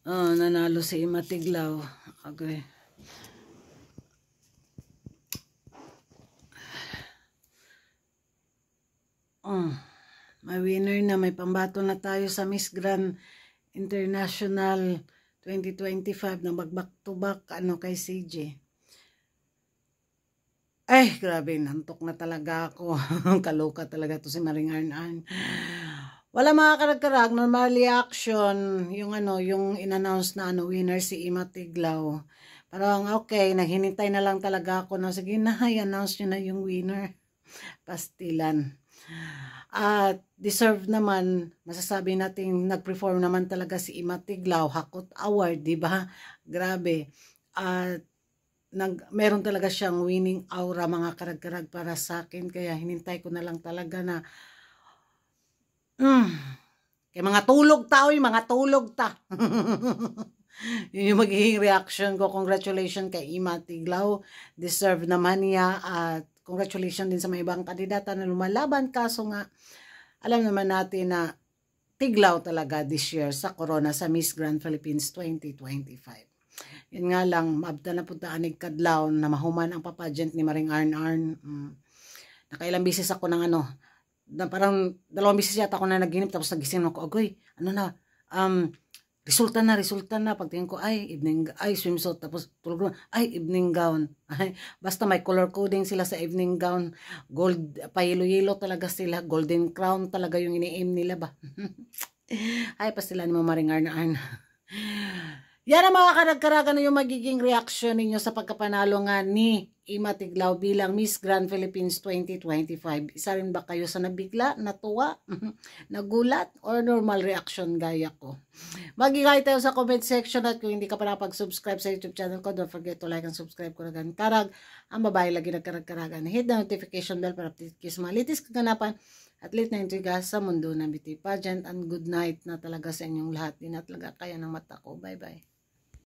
Oh, nanalo si Ima Tiglaw. Okay. May winner na, may pambato na tayo sa Miss Grand International 2025 na mag-back to back kay CJ. Ay, grabe, nantok na talaga ako. Kaloka talaga to si Maring Arn. Wala mga karag-karag, normal reaction, yung in-announce na winner si Ima Tiglaw. Parang okay, naghinintay na lang talaga ako na sige na, i-announce nyo na yung winner. Pastilan. At deserve naman, masasabi natin nag-perform naman talaga si Ima Tiglaw, Hakot Award, di ba? Grabe. At meron talaga siyang winning aura mga karag-karag para sa akin, kaya hinintay ko na lang talaga na kaya mga tulog ta, mga tulog ta. Yun yung magiging reaction ko. Congratulations kay Ima Tiglaw, deserve naman niya, at congratulations din sa mga ibang kandidata na lumalaban, kaso nga alam naman natin na Tiglaw talaga this year sa Corona sa Miss Grand Philippines 2025. Yun nga lang, maabda na punta anig kadlaw na mahuman ang papageant ni Maring Arn. Nakailang bisis ako ng na parang 2 bisis yata ako na naginip, tapos nagising ako, agoy, resulta na. Pagtingin ko, swimsuit, tapos tulog na, evening gown. Basta may color coding sila sa evening gown, gold, payelo-yelo talaga sila, golden crown talaga yung ini-aim nila ba. Pa sila ni Maring Arn. Yan ang mga karag-karagan na yung magiging reaction ninyo sa pagkapanalo nga ni Ima Tiglaw bilang Miss Grand Philippines 2025. Isa rin ba kayo sa nabigla, natuwa, nagulat, or normal reaction gaya ko? Magigay tayo sa comment section, at kung hindi ka pa nakapag-subscribe sa YouTube channel ko, don't forget to like and subscribe ko na karag. Ang babae lagi nagkarag-karagan. Hit the notification bell para update kayo sa mga latest kaganapan at late na intriga sa mundo ng beauty pageant. And good night na talaga sa inyong lahat. Di na talaga kaya ng mata ko. Bye-bye.